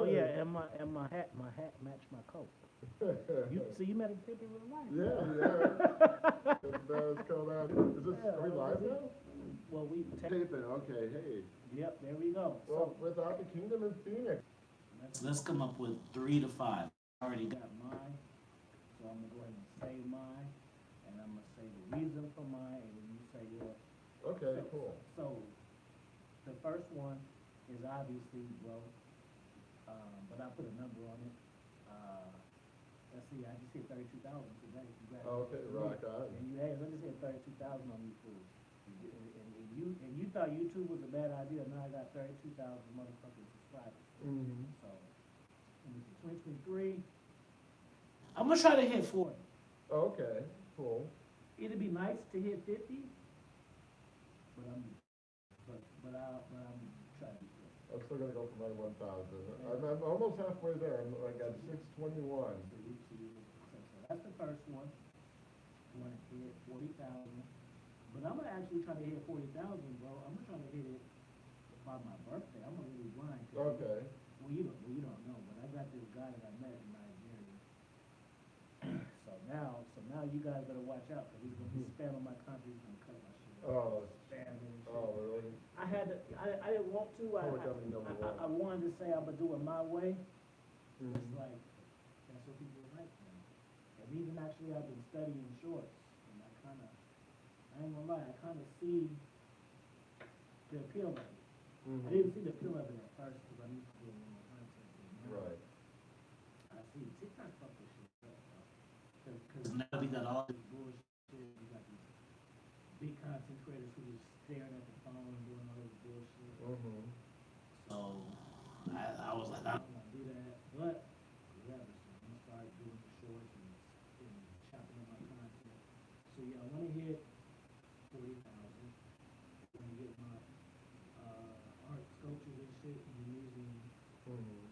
Oh yeah, and my hat matched my coat. You met a picture with a wife. Yeah, yeah. That's called out. Is this, are we live now? Well, we Taping, okay, hey. Yep, there we go. Well, without the kingdom in Phoenix. Let's come up with 3 to 5. I already got mine, so I'm gonna go ahead and say mine, and I'm gonna say the reason for mine, and then you say yours. Okay, So, cool. so the first one is obviously growth, but I put a number on it. Uh, let's see, I just hit 32,000 today. Okay, rock on. And you had, I just hit 32,000 on YouTube. And you thought YouTube was a bad idea. Now I got 32,000 motherfucking subscribers. Mm-hmm. So, in 2023, I'm gonna try to hit 40. Okay, cool. It'd be nice to hit 50, but I'm trying to be good. I'm still gonna go for my 1,000. I'm almost halfway there. I got 621. So that's the first one. I want to hit 40,000. But I'm gonna actually try to hit 40,000, bro. I'm gonna try to hit it by my birthday. I'm gonna really grind. Okay. Well, you don't know, but I got this guy that I met in Nigeria. So now you guys better watch out because he's gonna be spamming my country. He's gonna cut my shit. Oh. Spamming and shit. Oh, really? I didn't want to. I wanted to say I'm gonna do it my way. Mm-hmm. It's like that's what people like. Man. And even actually, I've been studying shorts, and I ain't gonna lie, I kind of see the appeal of it. Mm-hmm. I didn't see the appeal of it at first because I'm used to doing more content. Right. I see TikTok fuck this shit up, bro. Because now we got all this bullshit. We got these big content creators who just staring at the phone and doing all this bullshit. Mm-hmm. So I was like, I don't want to do that, but whatever. So I'm gonna start doing the shorts and chopping up my content. So yeah, I want to hit 40,000. I'm gonna get my art sculptures and shit in the museum. Mm-hmm.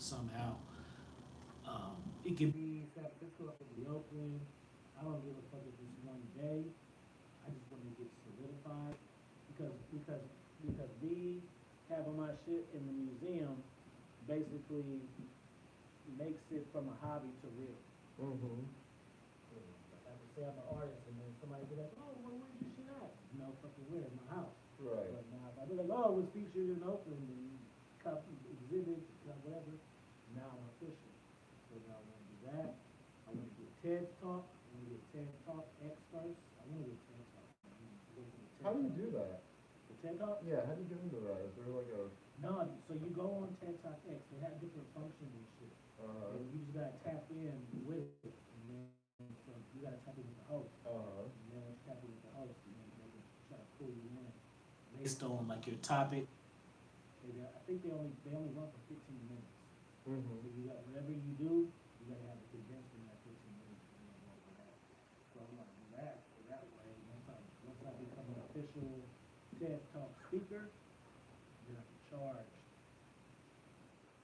Somehow, it can be San Francisco, it can be Oakland. I don't give a fuck if it's one day. I just want to get solidified because me having my shit in the museum basically makes it from a hobby to real. Mm-hmm. Like I can say I'm an artist, and then somebody be like, "Oh, well, where's your shit at?" No fucking where, in my house. Right. But now if I be like, "Oh, it was featured in Oakland and cup exhibit, whatever," now I'm official. So now I want to do that. I want to get TED Talk. I want to get TED Talk experts. I want to get TED Talk. How do you do that? The TED Talk? Yeah, how do you get into that? Is there like a... No, so you go on TED Talk X. They have different functions and shit. And you just gotta tap in with it, and then so you gotta tap in with the host. And then once you tap in with the host, and then they can try to pull you in based on like your topic. I think they only run for 15 minutes. Mm-hmm. So you got whatever you do, you gotta have it condensed in that 15 minutes. And then go with that. So I'm gonna do that way. Once I become an official TED Talk speaker, then I can charge.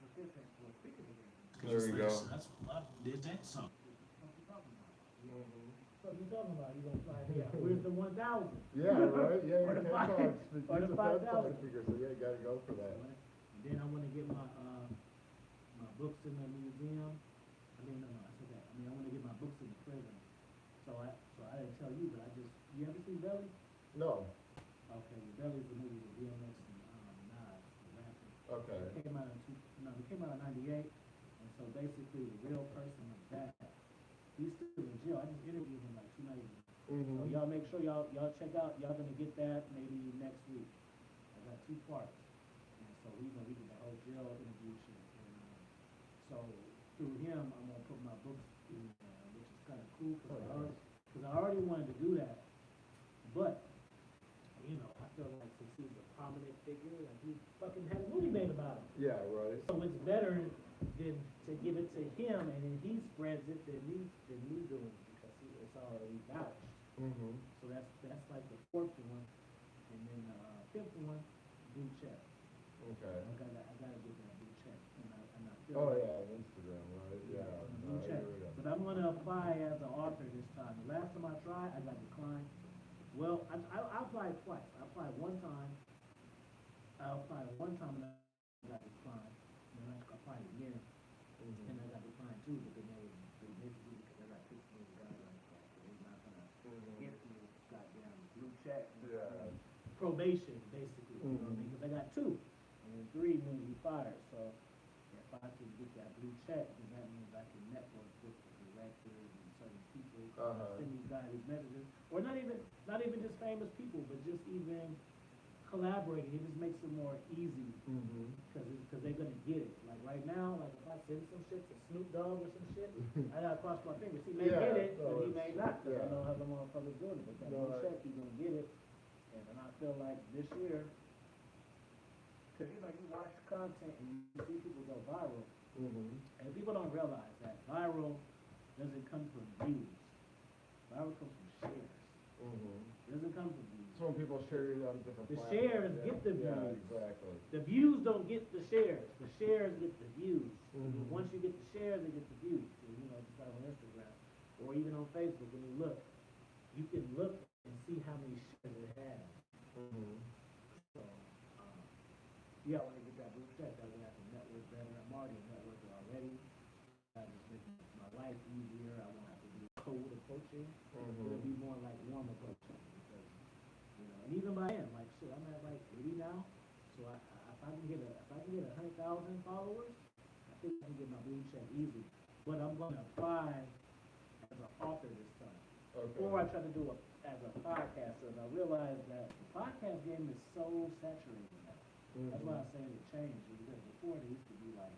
What's this thing for? Speaker today. There we go. That's a lot. Did that song? What you talking about? Mm-hmm. What you talking about? You gonna fly here? Where's the 1,000? Yeah, right? Yeah, Or you the can't five- talk. or the Use a TED Talk 5,000. speaker, so yeah, you gotta go for that. And then I want to get my books in the museum. I mean, no, I said that. I mean, I want to get my books in the prison. So I didn't tell you, but you ever seen Belly? No. Okay, well, Belly's the movie with DMX and Nas, the rapper. Okay. It came out in '98, and so basically the real person of that, he's still in jail. I just interviewed him like 2 nights ago. Mm-hmm. So y'all make sure y'all check out. Y'all gonna get that maybe next week. I got 2 parts, and so we get the whole jail interview shit. And, so through him, I'm gonna put my books in, which is kind of cool because I already wanted to do that, but I feel like since he's a prominent figure, like he fucking had a movie made about him. Yeah, right. So it's better than to give it to him and then he spreads it than me doing it because it's already vouched. Mm-hmm. So that's like the 4th one, and then 5th one, blue check. Okay. I gotta get that blue check, and I feel Oh like, yeah, Instagram, right? Yeah. blue check. But I'm gonna apply as an author this time. The last time I tried, I got declined. Well, I applied twice. I applied one time. And got declined. Then I applied again, and I got declined too, but then they basically, because I got 16 guys like that, so they're not gonna give me a goddamn blue check. Yeah. Probation, basically, you know what I mean? Because I got 2, and then 3 means you fired, so if I can get that blue check, then that means I can network with the directors and certain people, send these guys these messages, or not even just famous people, but just even collaborating, it just makes it more easy, because they're gonna get it. Like right now, like if I send some shit to Snoop Dogg or some shit, I gotta cross my fingers. He may get it, but he may not, because I know how the motherfucker's doing it. But that blue check, he's gonna get it, and then I feel like this year, because you know you watch content and you see people go viral, and people don't realize that viral doesn't come from views. Viral comes from shares. It doesn't come from views. So when people share it on different The platforms. shares get the views. Yeah, exactly. The views don't get the shares. The shares get the views. Once you get the shares, they get the views. So, you know, just like on Instagram or even on Facebook, when you can look and see how many shares it has. So, yeah, I want to get that blue check. That way I can network better. I'm already a networker already. I just make my life easier. I won't have to do cold approaching. It'll be more like warm approaching. You know, and even by then, like shit, I'm at like 80 now. So if I can get 100,000 followers, I think I can get my blue check easy. But I'm gonna apply as an author this time. Or I try to do it as a podcaster, and I realize that the podcast game is so saturated now. That's why I'm saying it changed, because before there used to be like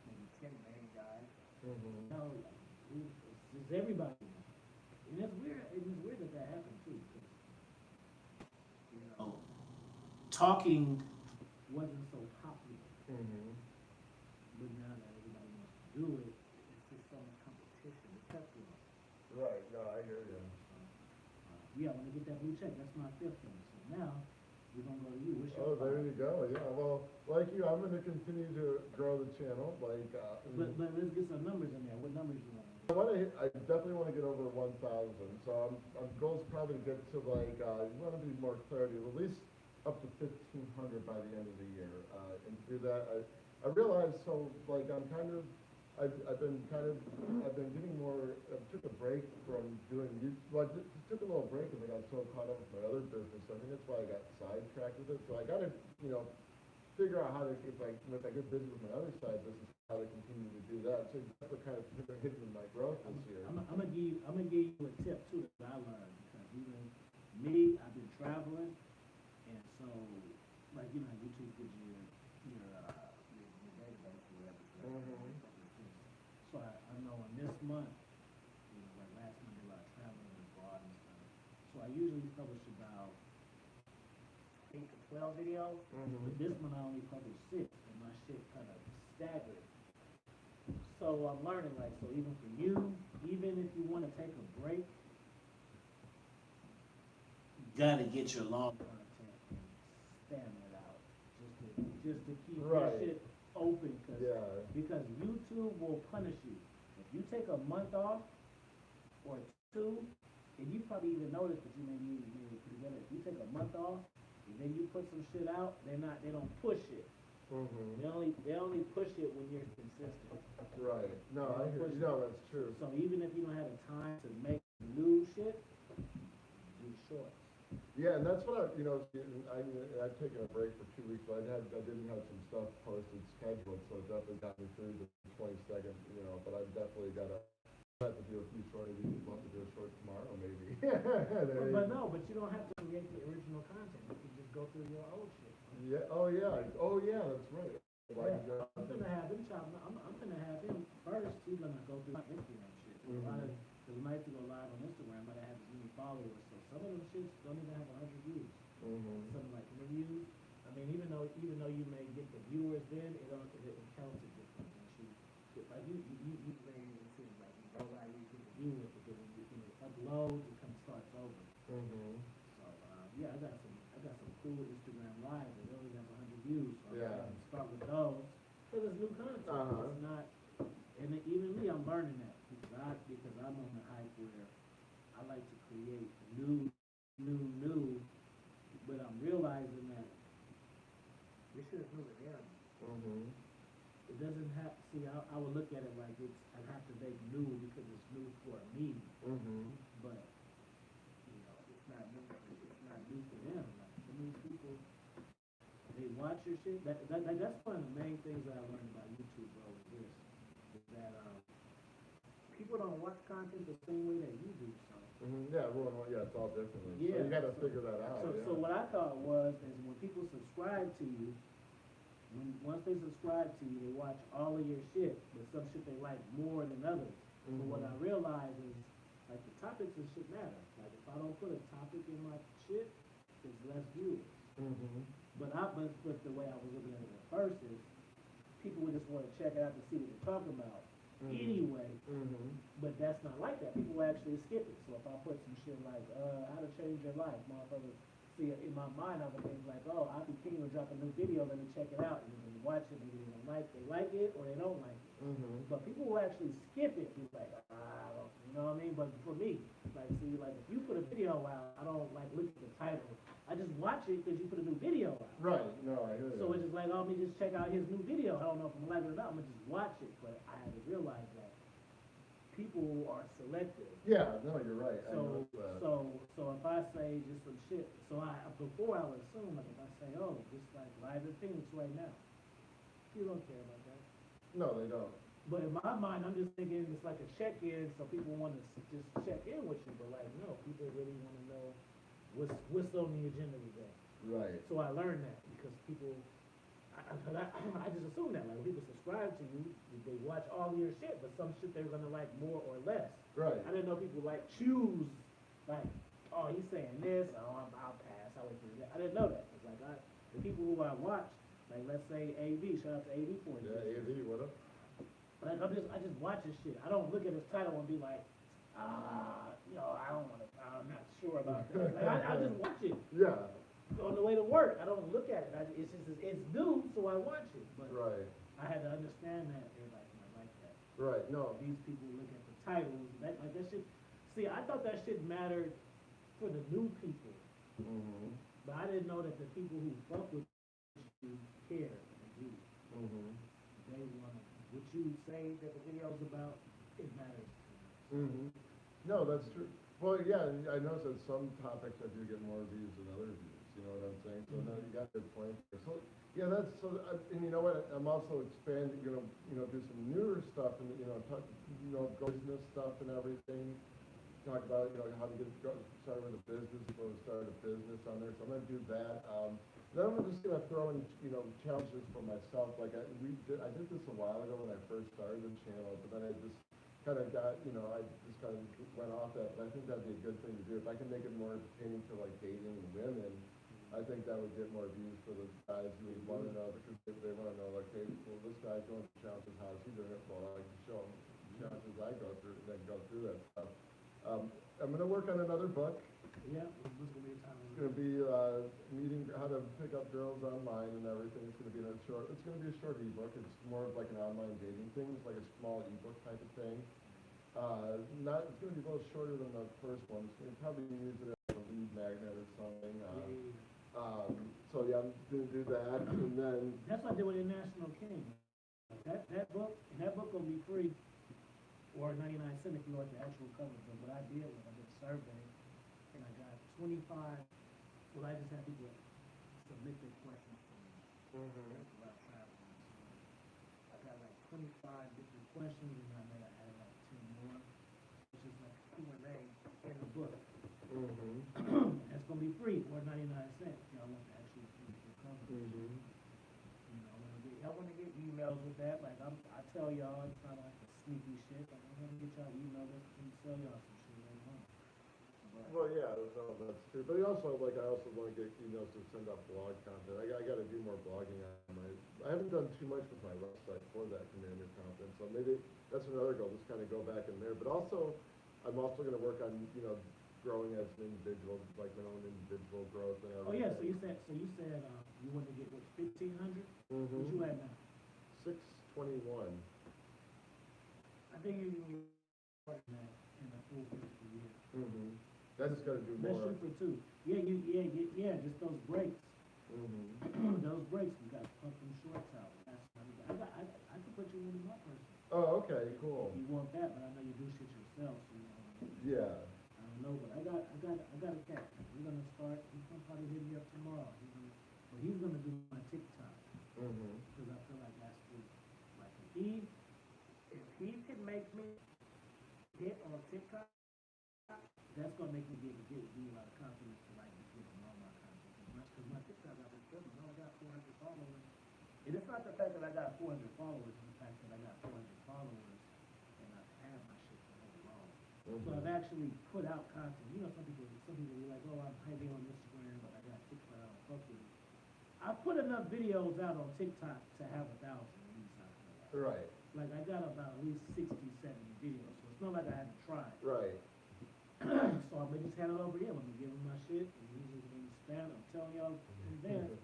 maybe 10 main guys. Now it's just everybody. And it's weird that happened too. You know, talking wasn't so popular. But now that everybody wants to do it, it's just so much competition. It's tough. Right, no, I hear you. Yeah, I want to get that blue check. That's my 5th one. So now we're gonna go to you. What's your there you go. Yeah, well, like you, I'm gonna continue to grow the channel. Like, but let's get some numbers in there. What numbers you want? I definitely want to get over 1,000. So I'm goal's probably to get to like you want to be more clarity, at least up to 1,500 by the end of the year. And to do that, I realized like I've been getting more. I took a break from doing YouTube. Well, I took a little break because I got so caught up with my other business. I think that's why I got sidetracked with it. So I got to figure out how to if I get busy with my other side business, how to continue to do that. So that's what kind of hidden my growth this year. I'm gonna give you a tip too that I learned, because even me, I've been traveling, and so like YouTube gives you your database or whatever. So I know in this month, like last month, a lot of traveling abroad and stuff. So I usually publish about 8 to 12 videos, but this month I only published 6, and my shit kind of staggered. So I'm learning, like, so even for you, even if you want to take a break, you gotta get your long content and stamina it out, just to keep your shit open, because YouTube will punish you. If you take a month off or 2, and you probably even noticed that you may need to put together. If you take a month off and then you put some shit out, they don't push it. They only push it when you're consistent. Right. No, I hear you. No, that's true. So even if you don't have the time to make new shit, do shorts. Yeah, and that's what I've taken a break for 2 weeks, but I didn't have some stuff posted scheduled, so it definitely got me through the 22nd, but I've definitely got to have to do a few short videos. Want to do a short tomorrow, maybe. But you don't have to create the original content. You can just go through your old shit. Yeah. Oh yeah, that's right. Like, I'm gonna have him first. He's gonna go through my Instagram shit. Because he might have to go live on Instagram, but I have as many followers. So some of them shits don't even have 100 views. Something like interviews. I mean, even though you may get the viewers, then it counts it different. Like you may even see like you go live, you get the viewers, but then when you upload, it starts over. So yeah, I got some cool Instagram lives that only have 100 views. So I'm start with those because it's new content. It's not, and even me, I'm learning that because I'm on the hype where I like to create new, but I'm realizing that This shit is new to them. Mm-hmm. It doesn't have, see, I would look at it like I have to make new because it's new for me, Mm-hmm. but, it's not new for them. Like, some of these people, they watch your shit. That's one of the main things that I learned about YouTube, bro, is that, people don't watch content the same way that you do, so. Mm-hmm. Yeah, everyone, it's all differently. Yeah, so you gotta so- figure that out. So what I thought was, is when people subscribe to you, once they subscribe to you, they watch all of your shit, but some shit they like more than others. But what I realize is, like, the topics and shit matter. Like, if I don't put a topic in my shit, it's less viewers. Mm-hmm. But the way I was looking at it at first is, people would just want to check it out to see what they're talking about anyway. Mm-hmm. But that's not like that. People will actually skip it. So if I put some shit like, how to change your life, motherfuckers, see, in my mind, I would think like, oh, I'll be king to drop a new video, let me check it out. And then they watch it, maybe they don't like it or they don't like it. Mm-hmm. But people will actually skip it. Be like, I don't, you know what I mean? But for me, like, see, like, if you put a video out, I don't, like, look at the title. I just watch it because you put a new video out. Right, no, I hear you. So it's just like, oh, let me just check out his new video. I don't know if I'm gonna like it or not. I'm gonna just watch it. But I had to realize that people are selective. Yeah, no, you're right. I So, noticed that. so if I say just some shit, before I would assume, like, if I say, oh, just like live in Phoenix right now, people don't care about that. No, they don't. But in my mind, I'm just thinking it's like a check-in, so people want to just check in with you. But like, no, people really want to know what's on the agenda today. Right. So I learned that because people, I just assume that, like, when people subscribe to you, they watch all of your shit, but some shit they're gonna like more or less. Right. I didn't know people like choose, like, oh, he's saying this, oh, I'll pass, I'll wait for that. I didn't know that. It's like, the people who I watch, like, let's say AV, shout out to AV for it. Yeah, AV, what up? Like, I just watch his shit. I don't look at his title and be like, I'm not sure about that. Like, I just watch it. Yeah. On the way to work, I don't look at it. It's new, so I watch it. But Right. I had to understand that everybody's not like that. Right, no. These people look at the titles. That shit. See, I thought that shit mattered for the new people, Mm-hmm. but I didn't know that the people who fuck with you care and do. Mm-hmm. They want what you say that the video's about. It matters. Mm-hmm. No, that's true. Well, yeah, I noticed that some topics I do get more views than other views. You know what I'm saying? So now you got a good point there. So yeah, and you know what? I'm also expanding. Do some newer stuff and talk, business stuff and everything. Talk about how to get started with a business, before we start a business on there. So I'm gonna do that. Then I'm just gonna throw in challenges for myself. Like I did this a while ago when I first started the channel, but then I just kind of got, I just kind of went off that, but I think that'd be a good thing to do. If I can make it more entertaining to like dating women, I think that would get more views for the guys who want to know, because they want to know, like, hey, well, this guy's going through challenges, how's he doing it? Well, I can show him the challenges I go through, and then go through that stuff. I'm going to work on another book. Yeah, this is gonna be a time. It's going to be meeting how to pick up girls online and everything. It's going to be it's going to be a short ebook. It's more of like an online dating thing. It's like a small ebook type of thing. It's going to be a little shorter than the first one. It's going to probably use it as a lead magnet or something. So yeah, I'm going to do that, and then That's what I did with International King. That book will be free, or 99 cents if you want the actual cover. But what I did was I did a survey, and I got 25. Well, I just had people submit their questions for me. That's about traveling. So I got like 25 different questions, and I made I added like 10 more, which is like Q&A in the book. That's gonna be free, or 99 cents. Y'all want the actual physical cover. I want to get emails with that. Like I tell y'all, it's not like a sneaky shit. Like I'm gonna get y'all emails and tell y'all some shit right now. well, yeah, that's true. But I also want to get emails to send out blog content. I got to do more blogging on my. I haven't done too much with my website for that commander content, so maybe that's another goal. Just kind of go back in there. But also, I'm also going to work on growing as an individual, like my own individual growth and everything. Oh yeah, so you said you want to get what 1,500? What you at now? 621. I think you can get that in a full fiscal year. That's just got to do Let's more. shoot for 2. Yeah, just those breaks. Those breaks, we got to pump them shorts out. I could put you in my person. Oh, okay, cool. If you want that, but I know you do shit yourself, so you know. Yeah. I don't know, but I got a cat. We're gonna start. He's gonna probably hit me up tomorrow. He's gonna do my TikTok because I feel like that's the like if he can make me hit on TikTok, that's gonna make me give me a lot of confidence to like give him all my content. Because my TikTok I've been filming, I got 400 followers. And it's not the fact that I got 400 followers, it's the fact that I got 400 followers and I've had my shit for so long. So I've actually put out content. You know, some people be like, oh, I'm heavy on Instagram, but I got TikTok, I don't fuck with it. I put enough videos out on TikTok to have 1,000 at least. I feel like. Right. Like I got about at least 60, 70 videos, so it's not like I had to try. Right. So I'm gonna just hand it over to him. I'm gonna give him my shit, and he's just gonna spam. I'm telling y'all in advance.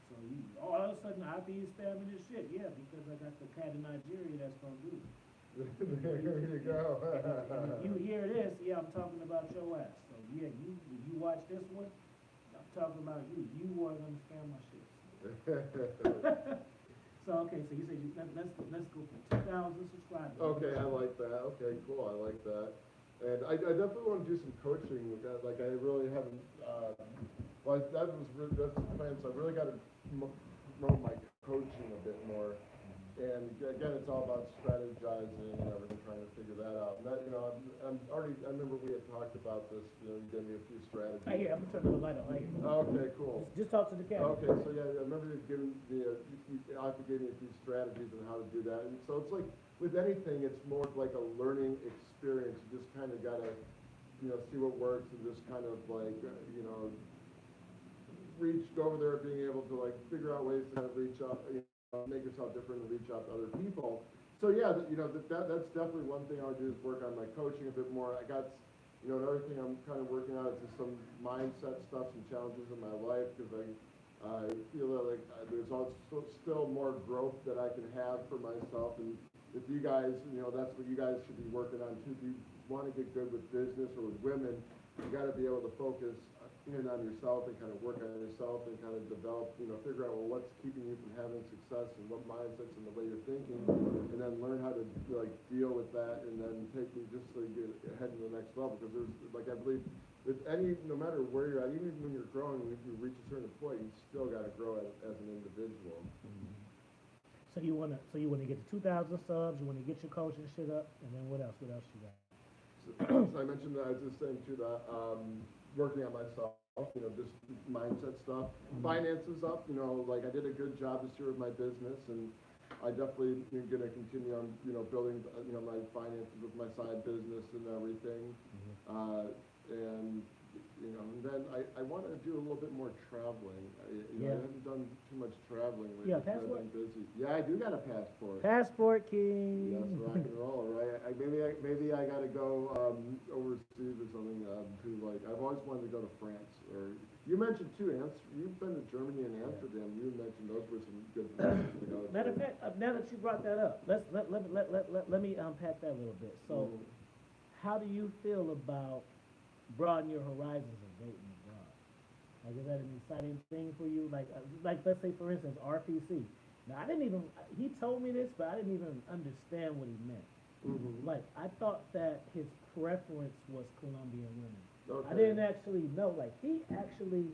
So all of a sudden I be spamming this shit, yeah, because I got the cat in Nigeria that's gonna do it. There you go. And if you hear this, yeah, I'm talking about your ass. So yeah, you watch this one, I'm talking about you. You are gonna spam my shit. So okay, so you said let's go for 2,000 subscribers. Okay, I like that. Okay, cool. I like that. And I definitely want to do some coaching with that. Like I really haven't. Well, that's the plan. So I really got to promote my coaching a bit more. And again, it's all about strategizing and everything, trying to figure that out. And that, you know, I'm already. I remember we had talked about this. You know, you gave me a few strategies. Right here, I'm gonna turn the light on. Right here. Okay, cool. Just talk to the camera. Okay, so yeah, I remember you giving me Alfie gave me a few strategies on how to do that. And so it's like with anything, it's more like a learning experience. You just kind of gotta, you know, see what works and just kind of like, you know, reach over there, being able to like figure out ways to kind of reach out, you know, make yourself different and reach out to other people. So yeah, you know, that's definitely one thing I would do is work on my coaching a bit more. I got, you know, another thing I'm kind of working on is just some mindset stuff, some challenges in my life, because I feel that like there's also still more growth that I can have for myself. And if you guys, you know, that's what you guys should be working on too. If you want to get good with business or with women, you got to be able to focus in on yourself and kind of work on yourself and kind of develop, you know, figure out, well, what's keeping you from having success and what mindsets and the way you're thinking, and then learn how to like deal with that and then take you just so you get ahead to the next level. Because there's, like, I believe with any, no matter where you're at, even when you're growing, if you reach a certain point, you still got to grow as an individual. So you wanna get to 2,000 subs. You wanna get your coaching shit up, and then what else? What else you got? So I mentioned that I was just saying too that working on myself, you know, just mindset stuff, finances up. You know, like I did a good job this year with my business, and I definitely am gonna continue on, you know, building, you know, my finances with my side business and everything. And you know, and then I want to do a little bit more traveling. I haven't done too much traveling lately. Yeah, passport? I've been busy. Yeah, I do got a passport. Passport king. Yes, rock and roll, right? Maybe I got to go overseas or something. To like, I've always wanted to go to France. Or you mentioned too, you've been to Germany and Amsterdam. You mentioned those were some good places to go. Matter of fact, now that you brought that up, let me unpack that a little bit. So, how do you feel about broaden your horizons of dating abroad? Like, is that an exciting thing for you? Like let's say for instance, RPC. Now, he told me this, but I didn't even understand what he meant. Like, I thought that his preference was Colombian women. Okay. I didn't actually know. Like, he actually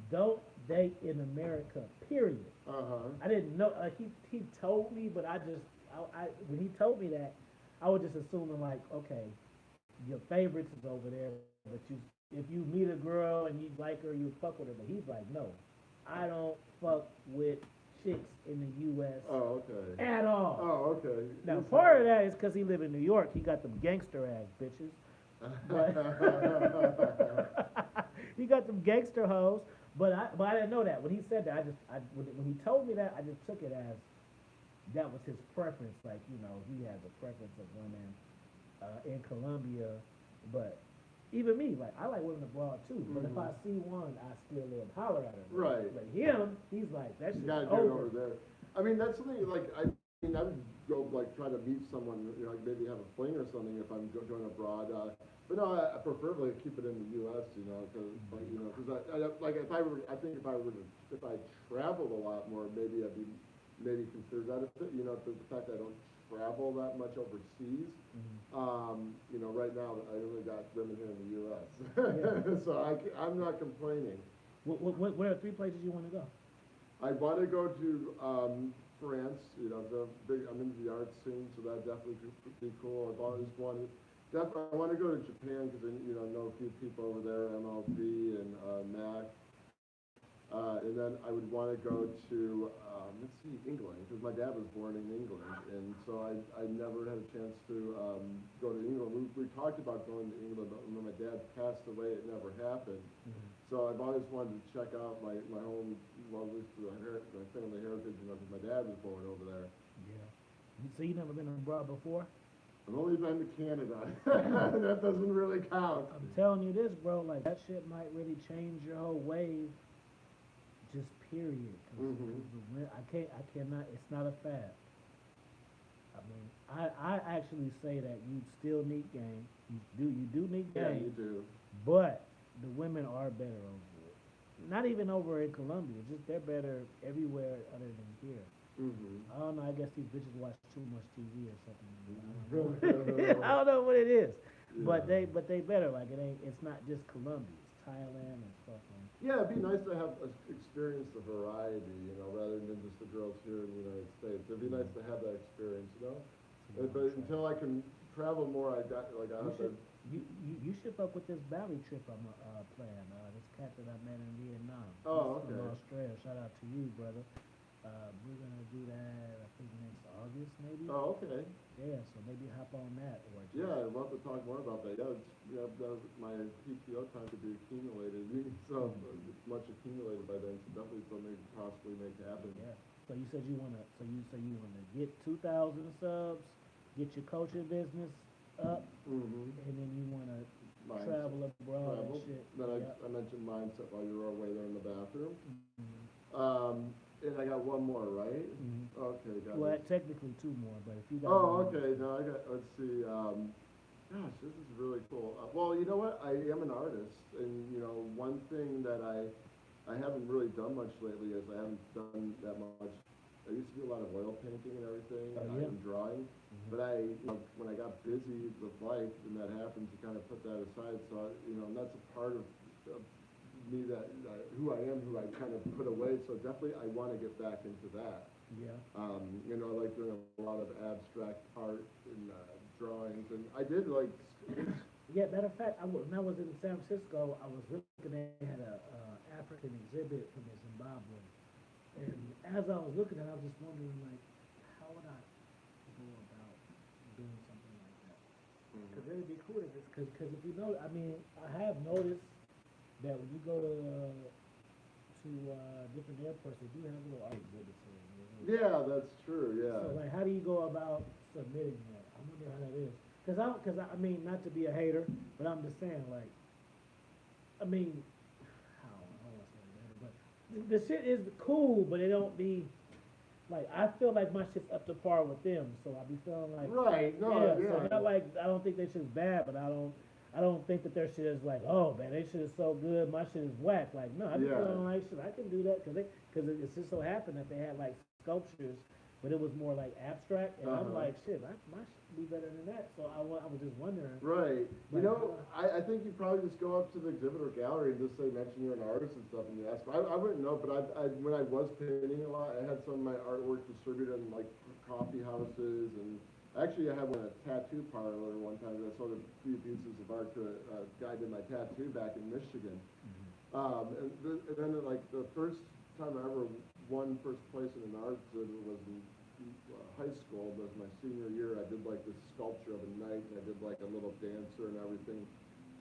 don't date in America, period. I didn't know. He told me, but I when he told me that, I was just assuming like, okay, your favorites is over there, but if you meet a girl and you like her, you fuck with her. But he's like, no, I don't fuck with chicks in the U.S. Oh, okay. At all. Oh, okay. Now, part of that is because he live in New York. He got them gangster ass bitches. But he got them gangster hoes. But I didn't know that. When he said that, when he told me that, I just took it as that was his preference. Like, you know, he has a preference of women in Colombia, but even me, like, I like women abroad too. But if I see one, I still live holler at her. Right. Like him, he's like, that shit's over there. I mean, that's something like mean, I would go like try to meet someone, you know, like maybe have a fling or something if I'm going abroad. But no, I preferably keep it in the U.S. You know, because like, you know, because like if I were, I think if I traveled a lot more, maybe I'd be maybe consider that a bit. You know, the fact that I don't travel that much overseas. You know, right now I only got women here in the U.S. Yeah. So I'm not complaining. Where are three places you want to go? I want to go to France. You know, I'm into the art scene, so that definitely could be cool. I've always wanted. Definitely, I want to go to Japan because you know a few people over there, MLB and Mac. And then I would want to go to, let's see, England, because my dad was born in England, and so I never had a chance to go to England. We talked about going to England, but when my dad passed away, it never happened. So I've always wanted to check out my home, well, at least my family heritage, you know, because my dad was born over there. Yeah. So you never been abroad before? I've only been to Canada. That doesn't really count. I'm telling you this, bro, like that shit might really change your whole wave. Just period. I cannot, it's not a fad. I mean, I actually say that you still need game. You do need game. Yeah, you do. But the women are better over it. Not even over in Colombia, just they're better everywhere other than here. I don't know, I guess these bitches watch too much TV or something. I don't know what it is. Yeah. But they better, like it's not just Colombia, it's Thailand and stuff like that. Yeah, it'd be nice to have experience the variety, you know, rather than just the girls here in the United States. It'd be nice to have that experience, you know. But until I can travel more, I have to. You should fuck with this Bali trip I'm planning. This cat that I met in Vietnam. Oh, He's okay. from Australia. Shout out to you, brother. We're gonna do that, I think next August maybe. Oh, okay. Yeah, so maybe hop on that or just, Yeah, I'd love to talk more about that. My PTO time could be accumulated, so it's much accumulated by then. So definitely something to possibly make happen. Yeah. So you said you wanna. So you say you wanna get 2,000 subs, get your coaching business up, and then you wanna travel abroad and shit. Then I mentioned mindset while you were away there in the bathroom. And I got one more, right? Okay, got Well, it. technically two more, but if you got. Oh, okay. No, let's see. Gosh, this is really cool. Well, you know what? I am an artist, and you know, one thing that I haven't really done much lately is I haven't done that much. I used to do a lot of oil painting and everything, and drawing. But when I got busy with life, and that happens, you kind of put that aside. So, you know, and that's a part of me that who I am, who I kind of put away. So definitely, I want to get back into that. Yeah. You know, I like doing a lot of abstract art and drawings, and I did like. Yeah, matter of fact, when I was in San Francisco, I was looking at a African exhibit from Zimbabwe, and as I was looking at it, I was just wondering, like, how would I go about doing something like that? Because it would be cool to just, because if you know, I mean, I have noticed that when you go to different airports, they do have little art exhibits. Yeah, that's true. Yeah. So, like, how do you go about submitting that? I wonder how that is. Because I mean, not to be a hater, but I'm just saying, like, I mean, I don't want to say hater, but the shit is cool, but it don't be, like, I feel like my shit's up to par with them, so I be feeling like, right, no, yeah. So not like, I don't think their shit's bad, but I don't think that their shit is like, oh man, their shit is so good, my shit is whack. Like, no, I be feeling like, shit, I can do that, because it just so happened that they had like sculptures, but it was more like abstract, and I'm like, shit, my shit be better than that. So I was just wondering. Right. Like, you know, I think you probably just go up to the exhibitor gallery and just say, mention you're an artist and stuff, and you ask. I wouldn't know, but when I was painting a lot, I had some of my artwork distributed in like coffee houses, and actually I had one at a tattoo parlor one time. I sold a few pieces of art to a guy who did my tattoo back in Michigan. And then like the first time I ever won first place in an art exhibit was in high school. It was my senior year. I did like this sculpture of a knight, and I did like a little dancer and everything.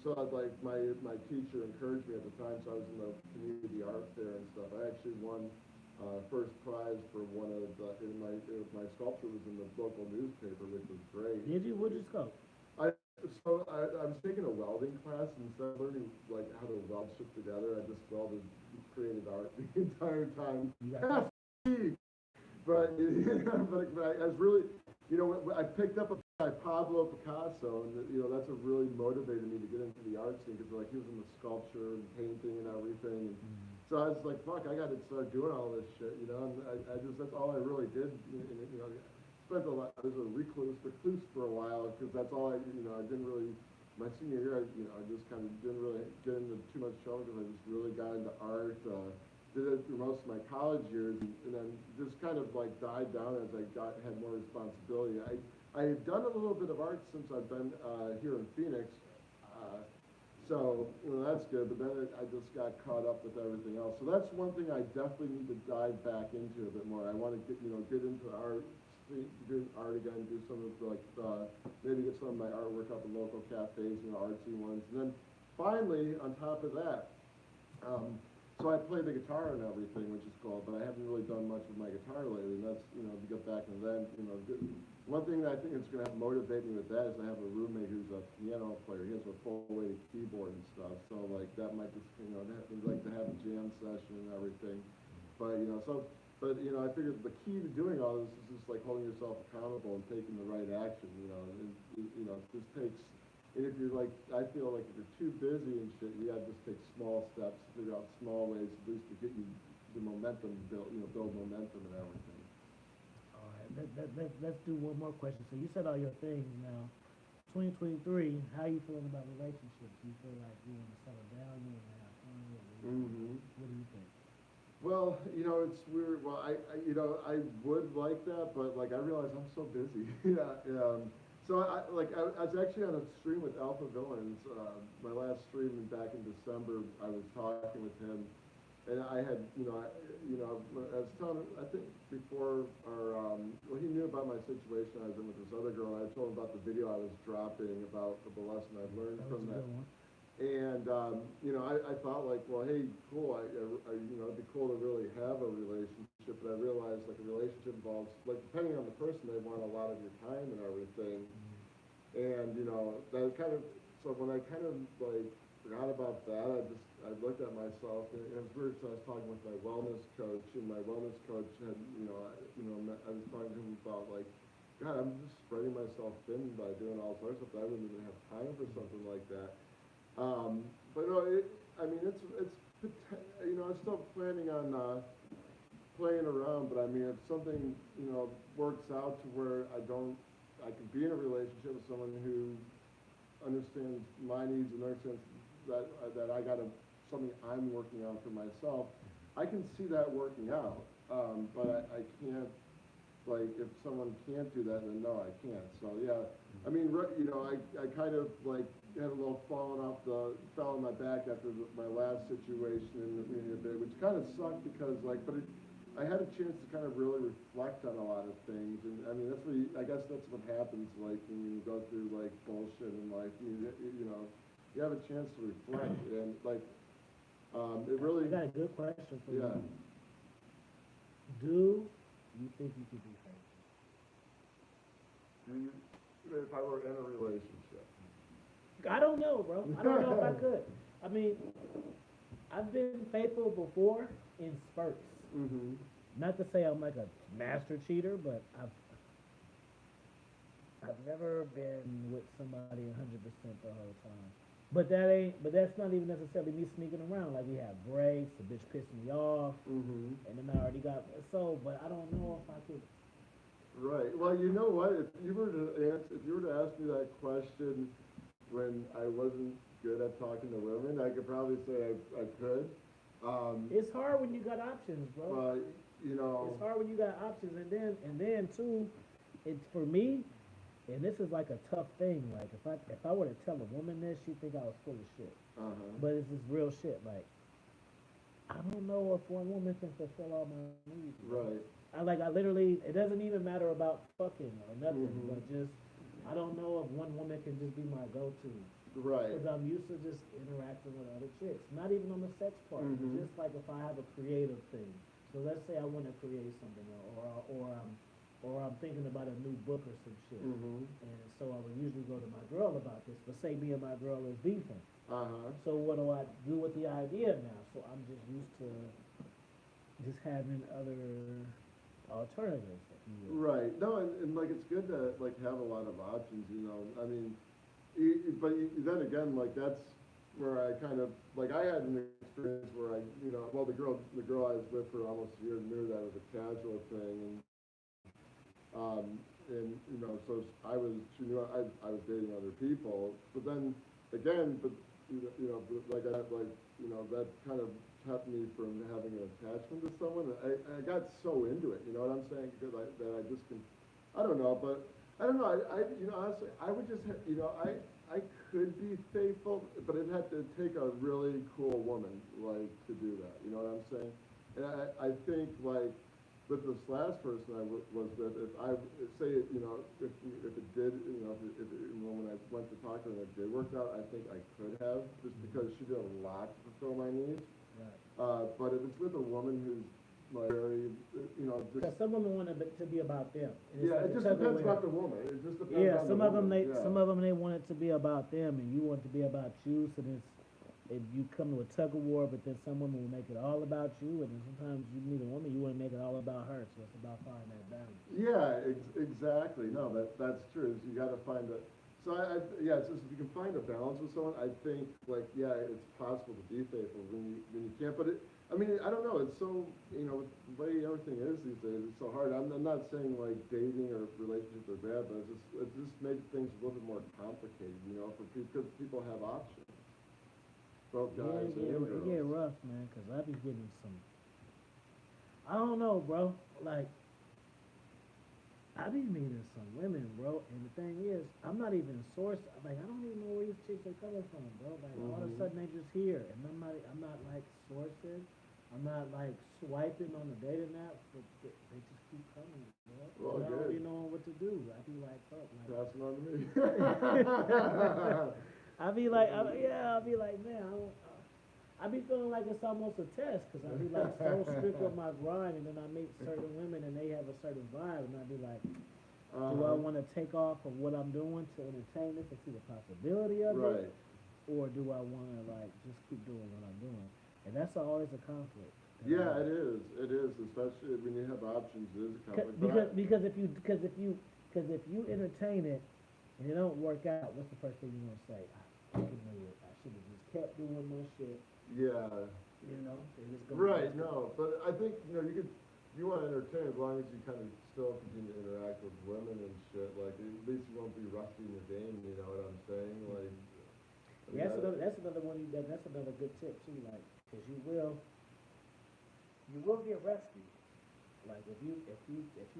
So I'd like my teacher encouraged me at the time, so I was in the community art fair and stuff. I actually won first prize for one of my sculpture was in the local newspaper, which was great. Did you? What'd you sculpt? I was taking a welding class, and instead of learning like how to weld shit together, I just created art the entire time. but, but I was really, I picked up a guy, Pablo Picasso, and, that's what really motivated me to get into the art scene, because, like, he was in the sculpture and painting and everything, and so I was like, fuck, I gotta start doing all this shit, and I just, that's all I really did, spent a lot, I was a recluse for a while, because that's all I didn't really, my senior year, I just kind of didn't really get into too much trouble, because I just really got into art, did it through most of my college years, and then just kind of like died down as I had more responsibility. I had done a little bit of art since I've been here in Phoenix, so that's good. But then I just got caught up with everything else. So that's one thing I definitely need to dive back into a bit more. I want to get into art, do art again, do some of maybe get some of my artwork up in local cafes, artsy ones, and then finally on top of that. So I play the guitar and everything, which is cool, but I haven't really done much with my guitar lately, and that's, to get back into that, one thing that I think is going to motivate me with that is I have a roommate who's a piano player. He has a full-weighted keyboard and stuff, so, like, that might just, we'd like to have a jam session and everything, but, I figured the key to doing all this is just, like, holding yourself accountable and taking the right action, it just takes. And if you're like, I feel like if you're too busy and shit, you gotta just take small steps, figure out small ways at least to get you the momentum build momentum and everything. All right, let's do one more question. So you said all your things now. 2023, how you feeling about relationships? You feel like you want to settle down, you want to have fun? What do you think? Well, it's weird. Well, I would like that, but like I realize I'm so busy. So I was actually on a stream with Alpha Villains. My last stream back in December, I was talking with him, and I had, I was telling him, I think before he knew about my situation I was in with this other girl, and I told him about the video I was dropping about the lesson I've learned from that. And, I thought like, well, hey, cool, it'd be cool to really have a relationship, but I realized like a relationship involves, like, depending on the person, they want a lot of your time and everything. And, that kind of, so when I kind of like forgot about that, I looked at myself, and it was weird, so I was talking with my wellness coach, and my wellness coach had, I was talking to him about like, God, I'm just spreading myself thin by doing all sorts of stuff. I wouldn't even have time for something like that. But no, I'm still planning on playing around, but I mean, if something, works out to where I can be in a relationship with someone who understands my needs and understands that I got something I'm working on for myself, I can see that working out. But I can't, like, if someone can't do that, then no, I can't. So yeah, I mean, I kind of like had a little fell on my back after my last situation in the community a bit, which kind of sucked because I had a chance to kind of really reflect on a lot of things, and I mean I guess that's what happens like when you go through like bullshit in life. You have a chance to reflect, and like it really. I got a good question for you. Do you think you could be faithful? If I were in a relationship. I don't know, bro. I don't know if I could. I mean, I've been faithful before in spurts. Not to say I'm like a master cheater, but I've never been with somebody 100% the whole time. But that's not even necessarily me sneaking around. Like, we have breaks, the bitch pissing me off, and then I already got but I don't know if I could. Right. Well, you know what? If you were to ask me that question when I wasn't good at talking to women, I could probably say I could. It's hard when you got options, bro. But it's hard when you got options, and then too, it's for me. And this is like a tough thing. Like if I were to tell a woman this, she'd think I was full of shit. But it's just real shit. Like, I don't know if one woman can fulfill all my needs. Right. I literally, it doesn't even matter about fucking or nothing, but just, I don't know if one woman can just be my go-to. Right. Because I'm used to just interacting with other chicks. Not even on the sex part. Just like if I have a creative thing. So let's say I want to create something, or I'm thinking about a new book or some shit. And so I would usually go to my girl about this. But say me and my girl is beefing. So what do I do with the idea now? So I'm just used to just having other alternatives, if you will. Right. No, and like it's good to like have a lot of options, you know. I mean, then again, like that's where I kind of like I had an experience where I, you know, well the girl I was with for almost a year knew that it was a casual thing, and you know, so she knew I was dating other people, but then again, but but like you know, that kind of kept me from having an attachment to someone. I got so into it, you know what I'm saying? Because that I just can, I don't know, but I don't know. you know, honestly, I would just, you know, I could be faithful, but it had to take a really cool woman, like, to do that. You know what I'm saying? And I think, like, with this last person was with, if I say it, you know, if it did, you know, you know, when I went to talk to her and it did work out, I think I could have, just because she did a lot to fulfill my needs. Right. But if it's with a woman who's like very, you know, just, Because some women want it to be about them. And it's yeah, like it a just tug of depends war. about the woman. It just depends Yeah, on some the of them woman. Yeah. some of them they want it to be about them, and you want it to be about you. So then if you come to a tug of war, but then some women will make it all about you, and then sometimes you meet a woman you want to make it all about her. So it's about finding that balance. Yeah, exactly. No, that's true. Is you got to find a. So yeah, it's just if you can find a balance with someone, I think like yeah, it's possible to be faithful when you can't. But I mean, I don't know. It's so you know the way everything is these days. It's so hard. I'm not saying like dating or relationships are bad, but it just made things a little bit more complicated. You know, for people because people have options, both Yeah, guys and it get girls. rough, man. Cause I be getting some. I don't know, bro. Like I be meeting some women, bro, and the thing is, I'm not even source. Like, I don't even know where these chicks are coming from, bro. Like, all of a Mm-hmm. sudden they just here, and I'm not like sourcing. I'm not like swiping on the dating app, but they just keep coming, bro. Well, And I don't good. be knowing what to do. I be like, fuck, like. Pass it on to me. I be like, man, I be feeling like it's almost a test, cause I be like so strict with my grind, and then I meet certain women and they have a certain vibe, and I be like, do I Uh-huh. want to take off of what I'm doing to entertain this and see the possibility of it, Right. or do I want to like just keep doing what I'm doing? And that's always a conflict. Yeah, it is. It is, especially when you have options. It is a conflict. But Because if you entertain it and it don't work out, what's the first thing you're gonna say? I fucking knew it. I should have just kept doing my shit. yeah, You know, they just gonna right. No, but I think you want to entertain as long as you kind of still continue to interact with women and shit. Like at least you won't be rusty in your game. You know what I'm saying? Like, I mean, Yeah, that's another one. That's another good tip too. Like, cause you will get rusty. Like if you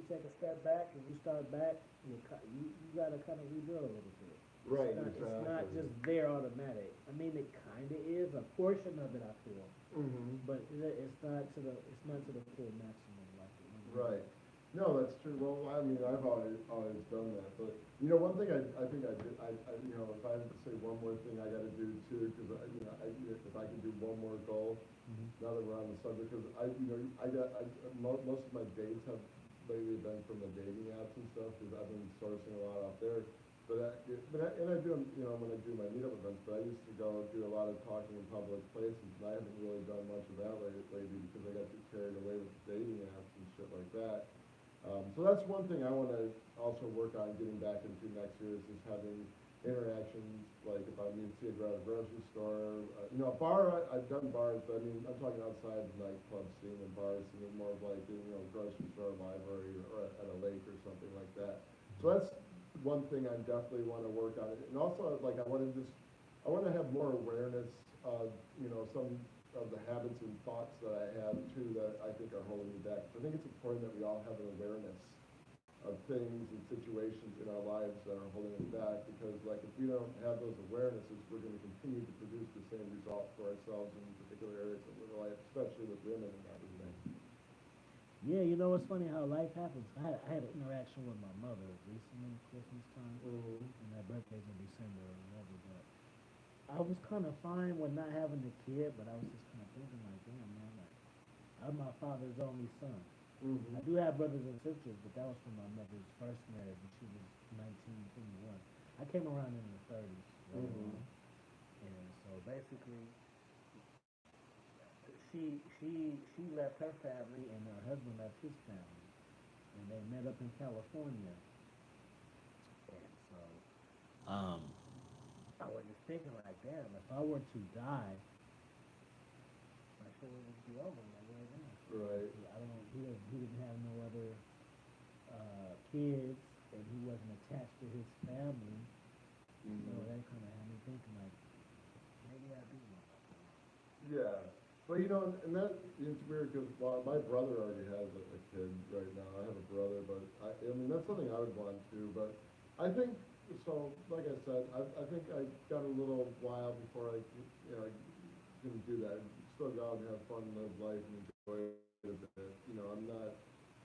take a step back and you start back, you gotta kind of rebuild a little bit. right, It's not exactly. just there automatic. I mean, it kind of is a portion of it. I feel, Mm-hmm. but it's not to the full maximum like it. Right. No, that's true. Well, I mean, I've always done that, but you know, one thing I think I did, you know, if I had to say one more thing I got to do too, because you know, if I could do one more goal, Mm-hmm. now that we're on the subject, because you know, most of my dates have lately been from the dating apps and stuff, because I've been sourcing a lot out there. And I do, you know, when I do my meetup events, but I used to go do a lot of talking in public places, and I haven't really done much of that lately because I got too carried away with dating apps and shit like that. So that's one thing I want to also work on getting back into next year is just having interactions, like if I mean, see a girl at a grocery store, you know, a bar, I've done bars, but I mean, I'm talking outside the nightclub scene and bars, and more of like, you know, grocery store, library, or at a lake or something like that. So that's one thing I definitely want to work on. And also, like, I want to have more awareness of, you know, some of the habits and thoughts that I have too that I think are holding me back. So I think it's important that we all have an awareness of things and situations in our lives that are holding us back, because like if we don't have those awarenesses, we're going to continue to produce the same result for ourselves in particular areas of our life, especially with women and everything. Yeah, you know what's funny how life happens. I had an interaction with my mother recently, Christmas time, Mm-hmm. and my birthday's in December or whatever. But I was kind of fine with not having a kid, but I was just kind of thinking like, damn man, like I'm my father's only son. Mm-hmm. I do have brothers and sisters, but that was from my mother's first marriage when she was 19, 21. I came around in the 30s later Mm-hmm. on, and so basically she left her family and her husband left his family. met up in California. And so, I was just thinking like, damn, if I were to die, my shit would just be over. Like, right now. Right. I don't. He didn't have no other kids, and he wasn't attached to his family. So that kind of had me thinking like, maybe I do want to. Yeah, but and that it's weird because my brother already has a kid right now. I have a brother, but I mean that's something I would want to. But I think so. Like I said, I think I got a little while before I can do that. Still go out and have fun, live life, and enjoy it a bit. I'm not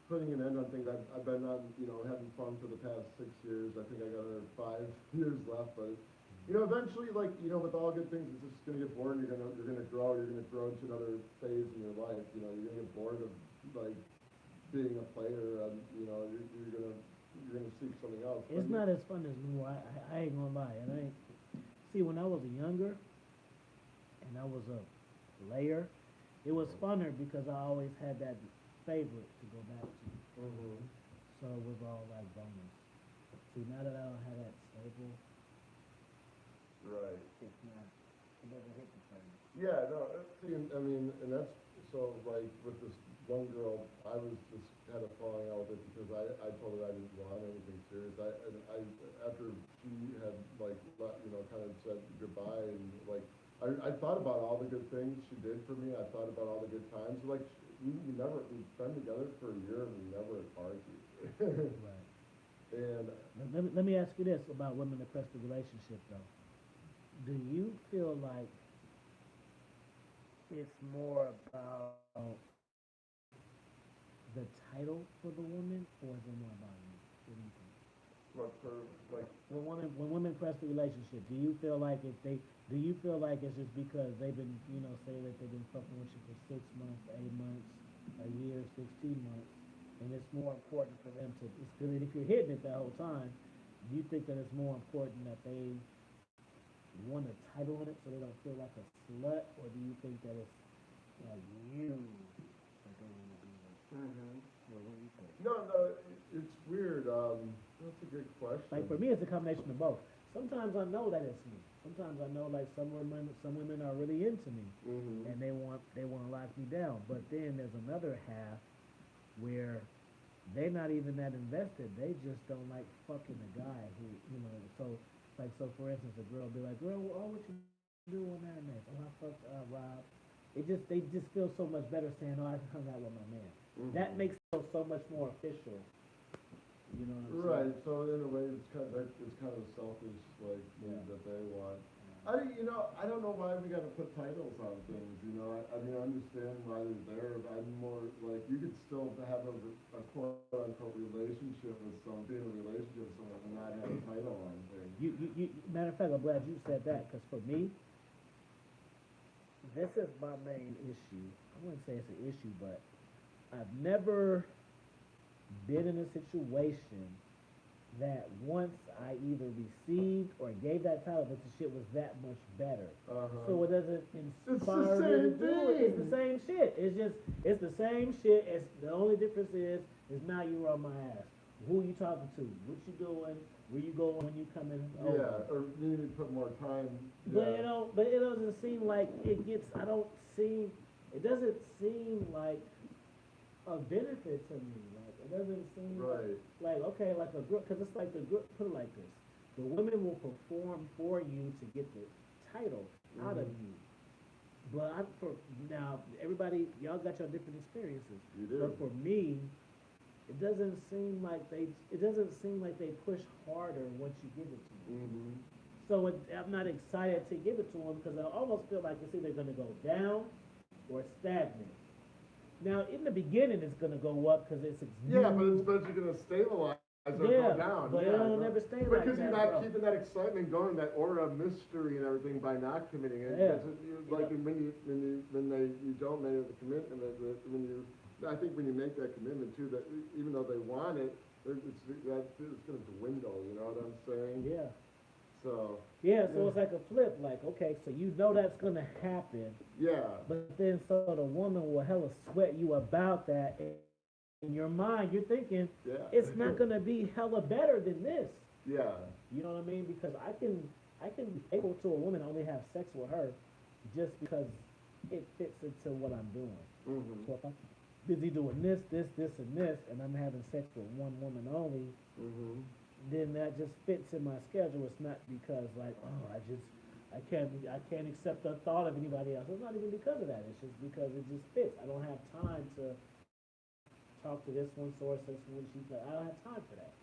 putting an end on things. I've been on having fun for the past 6 years. I think I got another 5 years left, but. Eventually, with all good things, it's just gonna get bored. You're gonna grow. You're gonna grow into another phase in your life. You're gonna get bored of like being a player, and you're gonna seek something else. It's not as fun as more. I ain't gonna lie. And see when I was younger, and I was a player, it was funner because I always had that favorite to go back to. So it was all like bonus. See, now that I don't have that stable. Right. It's not. It doesn't hit the same. Yeah, no. See, I mean, and that's so like with this one girl, I was just had a falling out with it because I told her I didn't want anything serious. I after she had kind of said goodbye and I thought about all the good things she did for me. I thought about all the good times. Like we've been together for a year and we never argued. Right. And let me ask you this about women that press the relationship though. Do you feel like it's more about the title for the woman, or is it more about you? What do you think? When women press the relationship, do you feel like do you feel like it's just because they've been, say that they've been fucking with you for 6 months, 8 months, a year, 16 months, and it's more important for them to, because if you're hitting it the whole time, do you think that it's more important that they want a title on it so they don't feel like a slut, or do you think that it's like you that they want to be with? Well, what do you think? No, it's weird. That's a good question. Like for me, it's a combination of both. Sometimes I know that it's me. Sometimes I know like some women are really into me, and they want to lock me down. But then there's another half where they're not even that invested. They just don't like fucking a guy who so for instance, a girl be like, girl, what you do on that night? Oh, I fucked Rob. They just feel so much better saying, oh, I hung out with my man. That makes it so much more official. You know what I'm saying? Right. So in a way, it's kind of selfish, like that they want. I don't know why we got to put titles on things. I mean, I understand why they're there. But I'm more like you could still have a quote unquote relationship with someone, be in a relationship with someone, and not have a title on things. Matter of fact, I'm glad you said that because for me, this is my main issue. I wouldn't say it's an issue, but I've never been in a situation that once I either received or gave that title that the shit was that much better. So it doesn't inspire me to do it. It's the same shit. It's the same shit. The only difference is now you're on my ass. Who you talking to? What you doing? Where you going when you coming over? Yeah, or you need to put more time. But it doesn't seem like it gets. It doesn't seem like a benefit to me. Like it doesn't seem like okay, like a girl, because it's like the girl. Put it like this: the women will perform for you to get the title out of you. But now everybody, y'all got your different experiences. You do. But for me, it doesn't seem like they push harder once you give it to them. So I'm not excited to give it to them because I almost feel like it's either going to go down or stagnant. Now, in the beginning, it's going to go up because it's new. Yeah, but it's eventually going to stabilize or go down. But it'll never stay like that. Because you're not keeping that excitement going, that aura of mystery and everything by not committing it. Like when you don't make the commitment, I think when you make that commitment too, that even though they want it, it's going to dwindle. You know what I'm saying? Yeah. So it's like a flip. Like, okay, so you know that's gonna happen. Yeah. But then, so the woman will hella sweat you about that, in your mind, you're thinking Yeah. it's not gonna be hella better than this. Yeah. You know what I mean? Because I can be able to a woman only have sex with her just because it fits into what I'm doing. Mhm. So if I'm busy doing this, and this, and I'm having sex with one woman only, Mhm. then that just fits in my schedule. It's not because like, oh, I can't accept the thought of anybody else. It's not even because of that. It's just because it just fits. I don't have time to talk to this one source, this one. She's like, I don't have time for that.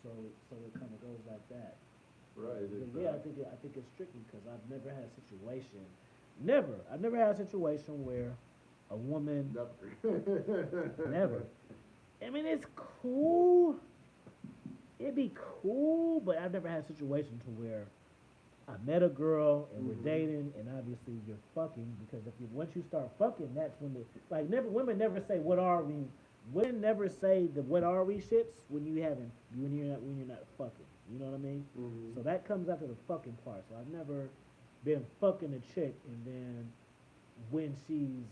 So it kind of goes like that. Right. But yeah, I think it's tricky because I've never had a situation. I've never had a situation where a woman. Never. Never. I mean, it's cool. It'd be cool, but I've never had a situation to where I met a girl and we're Mhm. dating, and obviously you're fucking because if you once you start fucking, that's when women never say what are we. Women never say the what are we shits when you're not fucking. You know what I mean? Mhm. So that comes after the fucking part. So I've never been fucking a chick and then when she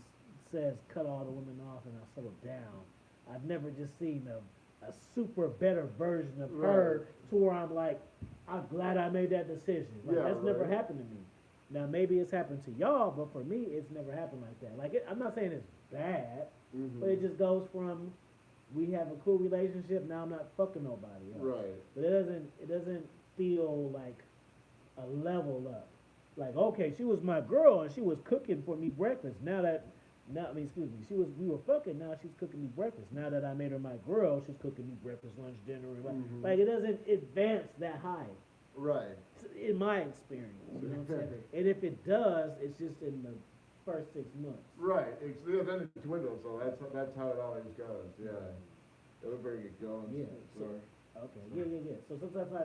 says cut all the women off and I settle down, I've never just seen a super better version of her Right. to where I'm like, I'm glad I made that decision. Like Yeah, that's never right. happened to me. Now maybe it's happened to y'all, but for me, it's never happened like that. I'm not saying it's bad, but it Mhm. just goes from we have a cool relationship. Now I'm not fucking nobody else. Right. But it doesn't feel like a level up. Like, okay, she was my girl and she was cooking for me breakfast. Excuse me, we were fucking. Now she's cooking me breakfast. Now that I made her my girl, she's cooking me breakfast, lunch, dinner. Mhm. Like it doesn't advance that high, Right. in my experience. You know what I'm saying? And if it does, it's just in the first 6 months. Right. Yeah, then it dwindles, so that's how it always goes. Yeah. It'll bring it going. Yeah. Sorry. Okay. Yeah. So since that's not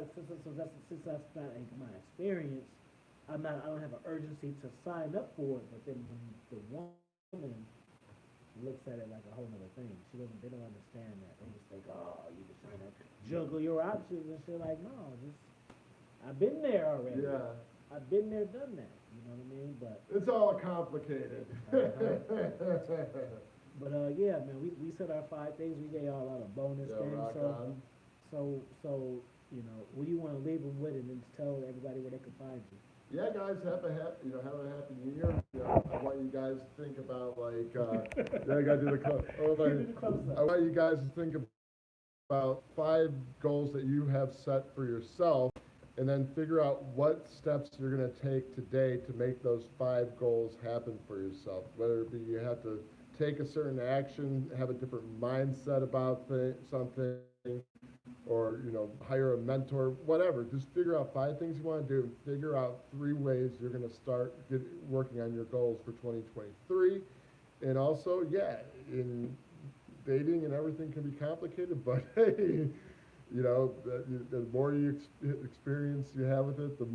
my experience, I don't have an urgency to sign up for it. But then when the woman looks at it like a whole other thing, they don't understand that. They just think, oh, you just trying to juggle your options and shit. Like, no, just I've been there already. Yeah. I've been there, done that. You know what I mean? But It's all complicated. yeah, man, we said our 5 things. We gave y'all a lot of bonus Yeah, things. rock on. So what do you want to leave them with, and then tell everybody where they can find you? Yeah, guys, have a happy New Year. I want you guys to think about yeah, I gotta do the close. Do the close up. I want you guys to think about 5 goals that you have set for yourself, and then figure out what steps you're gonna take today to make those 5 goals happen for yourself. Whether it be you have to take a certain action, have a different mindset about something, or hire a mentor, whatever. Just figure out 5 things you want to do. Figure out 3 ways you're going to start working on your goals for 2023. And also, yeah, in dating and everything can be complicated, but hey, the more experience you have with it, the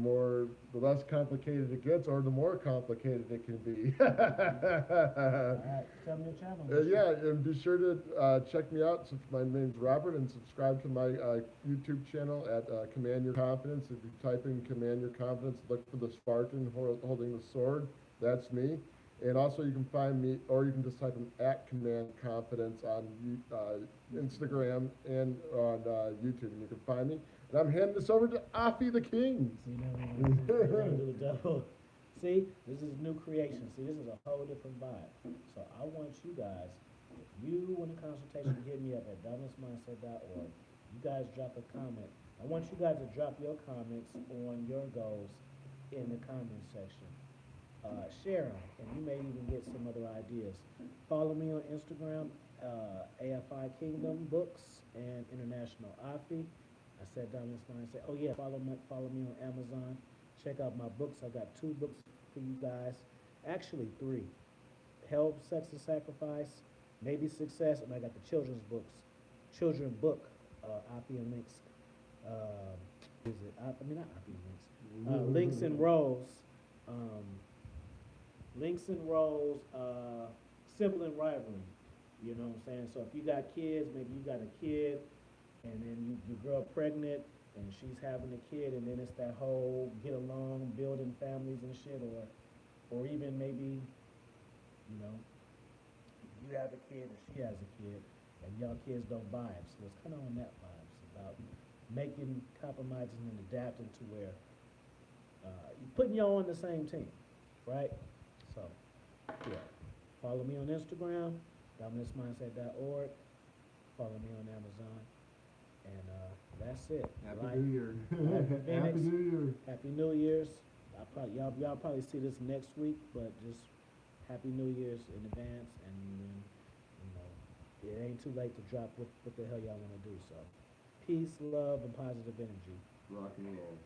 less complicated it gets, or the more complicated it can be. All right, tell me your channel. Yeah, and be sure to check me out. My name's Robert, and subscribe to my YouTube channel at Command Your Confidence. If you type in Command Your Confidence, look for the Spartan holding the sword. That's me. And also, you can find me, or you can just type in at Command Confidence on Instagram and on YouTube, and you can find me. And I'm handing this over to Afi the King. See, now do the double. See, this is new creation. See, this is a whole different vibe. So I want you guys, if you want a consultation, hit me up at doubtlessmindset.org. You guys drop a comment. I want you guys to drop your comments on your goals in the comment section. Share them, and you may even get some other ideas. Follow me on Instagram, AFI Kingdom Books and International AFI. I said Dominance Mindset. Oh yeah, follow me on Amazon. Check out my books. I got 2 books for you guys. Actually 3. Help, Sex, and Sacrifice, Maybe Success, and I got the children's books. Children book, AFI and Links. Is it? I mean not AFI and Links. Links and Rows. Links and Rows, Sibling Rivalry. You know what I'm saying? So if you got kids, maybe you got a kid, and then your girl pregnant, and she's having a kid, and then it's that whole get along, building families and shit, or even maybe, you have a kid and she has a kid, and y'all kids don't buy them. So it's kind of on that vibe. It's about making, compromising, and adapting to where you're putting y'all on the same team, right? So, yeah. Follow me on Instagram, dominanceMindset.org. Follow me on Amazon. And that's it. Happy New Year. Happy Phoenix. Happy New Year. Happy New Year's. Y'all probably see this next week, but just Happy New Year's in advance, and then, you know, it ain't too late to drop what the hell y'all want to do. So, peace, love, and positive energy. Rock and roll.